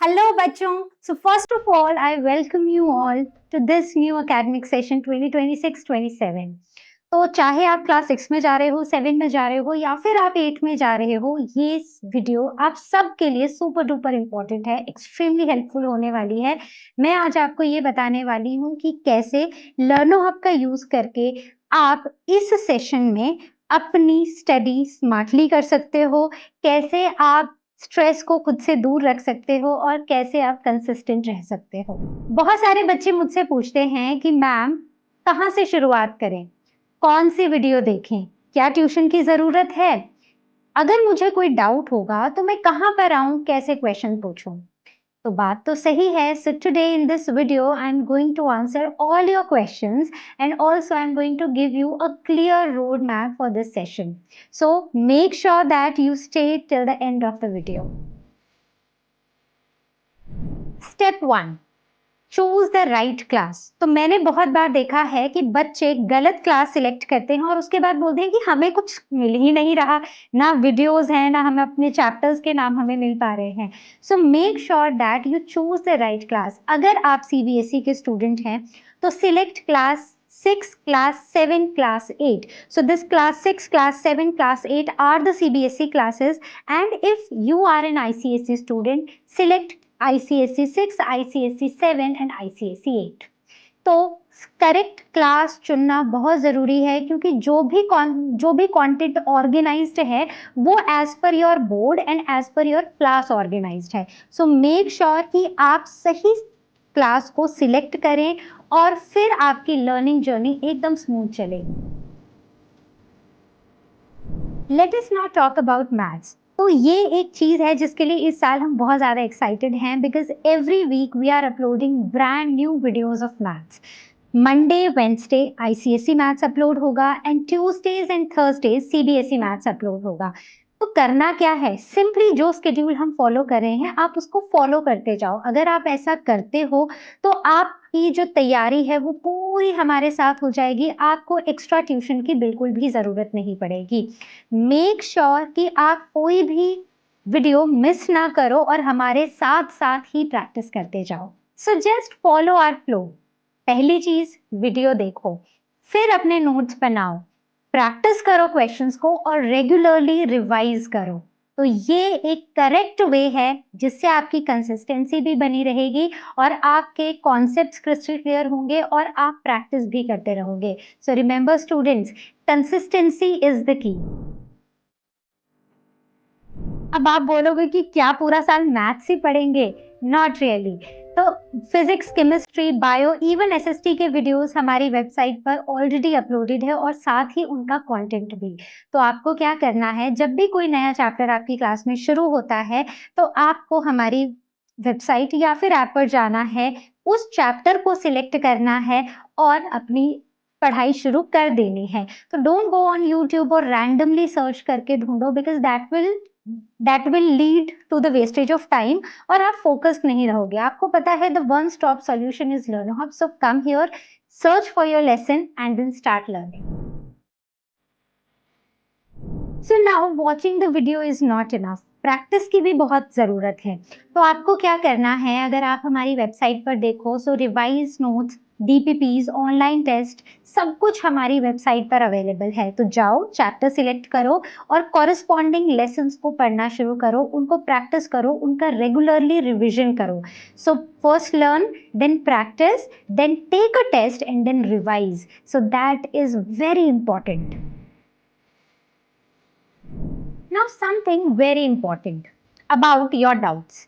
Hello बच्चों, so first of all I welcome you all to this new academic session 2026-27। तो चाहे आप class 6 में जा रहे हो, 7 में जा रहे हो या फिर आप 8 में जा रहे हो, ये वीडियो आप सबके लिए सुपर डुपर इम्पोर्टेंट है, एक्सट्रीमली हेल्पफुल होने वाली है। मैं आज आपको ये बताने वाली हूँ कि कैसे लर्नो हब का यूज करके आप इस सेशन में अपनी स्टडी स्मार्टली कर सकते हो, कैसे आप स्ट्रेस को खुद से दूर रख सकते हो और कैसे आप कंसिस्टेंट रह सकते हो। बहुत सारे बच्चे मुझसे पूछते हैं कि मैम कहाँ से शुरुआत करें, कौन सी वीडियो देखें, क्या ट्यूशन की ज़रूरत है? अगर मुझे कोई डाउट होगा तो मैं कहाँ पर आऊँ, कैसे क्वेश्चन पूछूँ? तो बात तो सही है। So today in this video I'm going to answer all your questions and also I'm going to give you a clear roadmap for this session. So make sure that you stay till the end of the video. Step 1, choose the right class. तो मैंने बहुत बार देखा है कि बच्चे गलत class select करते हैं और उसके बाद बोलते हैं कि हमें कुछ मिल ही नहीं रहा, ना वीडियोस हैं, ना हमें अपने चैप्टर्स के नाम हमें मिल पा रहे हैं। So make sure that you choose the right class. अगर आप सीबीएसई के स्टूडेंट हैं तो select class 6, class 7, class 8. So this class 6, class 7, class 8 are the CBSE classes, and if you are an ICSE student, select ICSE 6, ICSE 7 and ICSE 8। तो correct class चुनना बहुत ज़रूरी है क्योंकि जो भी कंटेंट ऑर्गेनाइज्ड है वो as per your board and as per your class organised है। सो मेक श्योर कि आप सही क्लास को सिलेक्ट करें और फिर आपकी लर्निंग जर्नी एकदम स्मूथ चलेगी। Let us now talk about maths. तो ये एक चीज़ है जिसके लिए इस साल हम बहुत ज़्यादा एक्साइटेड हैं because every week we are uploading brand new videos of maths. Monday Wednesday ICSE maths upload होगा and Tuesdays and Thursdays CBSE maths upload होगा। तो करना क्या है, सिंपली जो स्केड्यूल हम फॉलो कर रहे हैं आप उसको फॉलो करते जाओ। अगर आप ऐसा करते हो तो आपकी जो तैयारी है वो पूरी हमारे साथ हो जाएगी, आपको एक्स्ट्रा ट्यूशन की बिल्कुल भी ज़रूरत नहीं पड़ेगी। मेक श्योर कि आप कोई भी वीडियो मिस ना करो और हमारे साथ साथ ही प्रैक्टिस करते जाओ। So just follow our flow. पहली चीज वीडियो देखो, फिर अपने नोट्स बनाओ, प्रैक्टिस करो क्वेश्चंस को और रेगुलरली रिवाइज करो। तो ये एक करेक्ट वे है जिससे आपकी कंसिस्टेंसी भी बनी रहेगी और आपके कॉन्सेप्ट्स क्रिस्टल क्लियर होंगे और आप प्रैक्टिस भी करते रहोगे। So remember students, consistency is the key. अब आप बोलोगे कि क्या पूरा साल मैथ्स ही पढ़ेंगे? Not really. तो physics, chemistry, bio, even SST के वीडियोस हमारी वेबसाइट पर ऑलरेडी अपलोडेड है और साथ ही उनका कंटेंट भी। तो आपको क्या करना है, जब भी कोई नया चैप्टर आपकी क्लास में शुरू होता है तो आपको हमारी वेबसाइट या फिर ऐप पर जाना है, उस चैप्टर को सिलेक्ट करना है और अपनी पढ़ाई शुरू कर देनी है। तो डोंट गो ऑन यूट्यूब और रैंडमली सर्च करके ढूंढो because that will lead to the wastage of time और आप फोकस्ड नहीं रहोगे। आपको पता है the one stop solution is LearnoHub. So come here, search for your lesson and then start learning. So now watching the video is not enough, practice की भी बहुत ज़रूरत है। तो आपको क्या करना है, अगर आप हमारी वेबसाइट पर देखो so revise notes, DPPs, online test, सब कुछ हमारी वेबसाइट पर अवेलेबल है। तो जाओ, चैप्टर सिलेक्ट करो और कॉरेस्पॉन्डिंग लेसन्स को पढ़ना शुरू करो, उनको प्रैक्टिस करो, उनका रेगुलरली रिविजन करो। So first learn, then practice, then take a test and then revise. So that is very important. Now something very important about your doubts.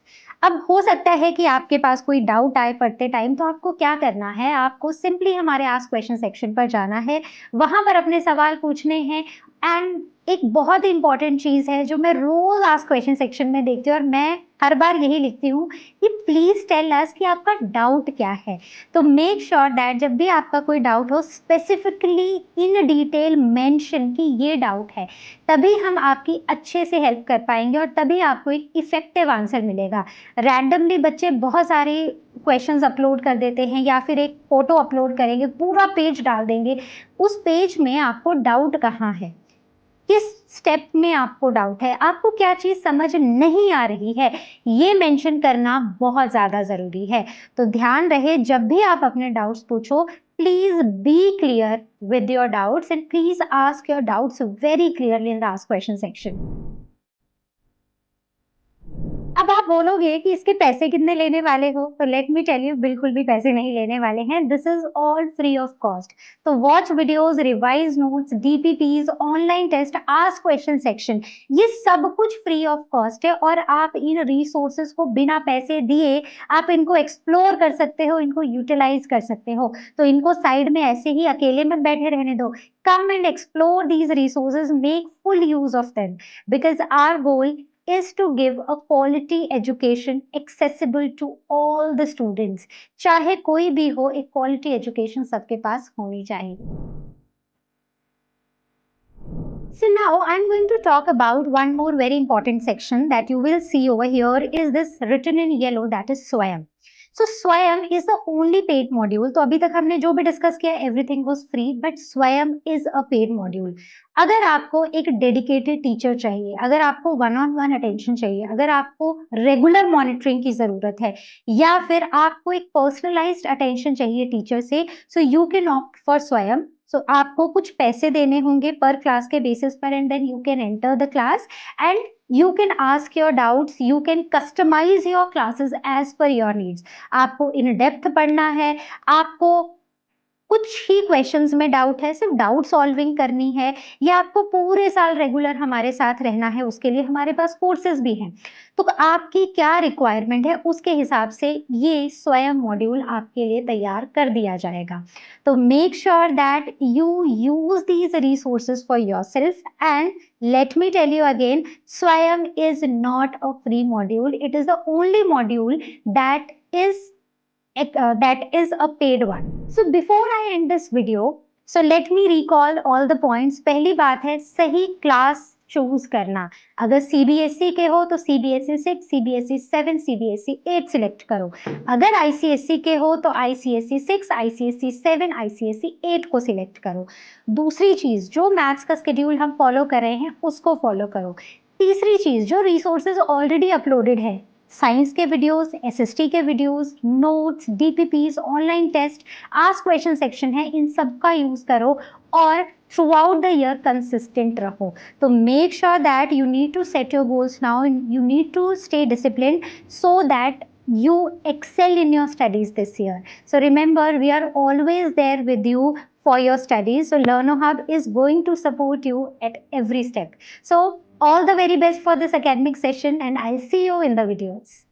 अब हो सकता है कि आपके पास कोई डाउट आए पढ़ते टाइम, तो आपको क्या करना है, आपको सिंपली हमारे आस्क क्वेश्चन सेक्शन पर जाना है, वहां पर अपने सवाल पूछने हैं। एंड एक बहुत ही इंपॉर्टेंट चीज़ है जो मैं रोज आस्क क्वेश्चन सेक्शन में देखती हूँ और मैं हर बार यही लिखती हूँ कि प्लीज़ टेल अस कि आपका डाउट क्या है। तो मेक श्योर दैट जब भी आपका कोई डाउट हो स्पेसिफिकली इन डिटेल मेंशन कि ये डाउट है, तभी हम आपकी अच्छे से हेल्प कर पाएंगे और तभी आपको एक इफेक्टिव आंसर मिलेगा। रैंडमली बच्चे बहुत सारे क्वेश्चंस अपलोड कर देते हैं या फिर एक फोटो अपलोड करेंगे, पूरा पेज डाल देंगे, उस पेज में आपको डाउट कहाँ है? किस स्टेप में आपको डाउट है, आपको क्या चीज़ समझ नहीं आ रही है, ये मेंशन करना बहुत ज़्यादा ज़रूरी है। तो ध्यान रहे जब भी आप अपने डाउट्स पूछो, please be clear with your doubts and please ask your doubts very clearly in the ask question section. अब आप बोलोगे कि इसके पैसे कितने लेने वाले हो? तो लेट मी टेल यू, बिल्कुल भी पैसे नहीं लेने वाले हैं। This is all free of cost. तो watch videos, revise notes, DPPs, online test, ask question section, ये सब कुछ फ्री ऑफ कॉस्ट है और आप इन रिसोर्सेज़ को बिना पैसे दिए आप इनको एक्सप्लोर कर सकते हो, इनको यूटिलाइज़ कर सकते हो। तो इनको साइड में ऐसे ही अकेले मत बैठे रहने दो। Come and explore these resources, make full use of them, because our goal is to give a quality education accessible to all the students. चाहे कोई भी हो, एक quality education सबके पास होनी चाहिए. So now I'm going to talk about one more very important section that you will see over here is this written in yellow, that is Swayam. So Swayam is the only paid module. तो अभी तक हमने जो भी discuss किया everything was free, but Swayam is a paid module. अगर आपको एक डेडिकेटेड टीचर चाहिए, अगर आपको वन ऑन वन अटेंशन चाहिए, अगर आपको रेगुलर मॉनिटरिंग की ज़रूरत है या फिर आपको एक पर्सनलाइज्ड अटेंशन चाहिए टीचर से, so you can opt for स्वयं. सो आपको कुछ पैसे देने होंगे पर क्लास के बेसिस पर and then you can enter the class and you can ask your doubts, you can customize your classes as per your needs. आपको इन डेप्थ पढ़ना है, आपको कुछ ही क्वेश्चंस में डाउट है, सिर्फ डाउट सॉल्विंग करनी है, या आपको पूरे साल रेगुलर हमारे साथ रहना है, उसके लिए हमारे पास कोर्सेज भी हैं। तो आपकी क्या रिक्वायरमेंट है उसके हिसाब से ये स्वयं मॉड्यूल आपके लिए तैयार कर दिया जाएगा। तो make sure that you use these resources for yourself and let me tell you again, Swayam is not a free module. It is the only module that is a paid one. So before I end this video, so let me recall all the points. पहली बात है सही class choose करना। अगर CBSE के हो तो CBSE 6, CBSE 7, CBSE 8 select करो। अगर आईसीएसई के हो तो आईसीएसई 6, आईसीएसई 7, आईसीएसई 8 को सिलेक्ट करो। दूसरी चीज, जो मैथ्स का शेड्यूल हम फॉलो कर रहे हैं उसको फॉलो करो। तीसरी चीज, जो रिसोर्सेज ऑलरेडी अपलोडेड है, साइंस के वीडियोस, एसएसटी के videos, notes, DPPs, online test, ask question section है, इन सब का यूज करो और throughout the year consistent रहो। तो make sure that you need to set your goals now, you need to stay discipline so that you excel in your studies this year. So remember, we are always there with you for your studies. So Learner Hub is going to support you at every step. So all the very best for this academic session and I'll see you in the videos.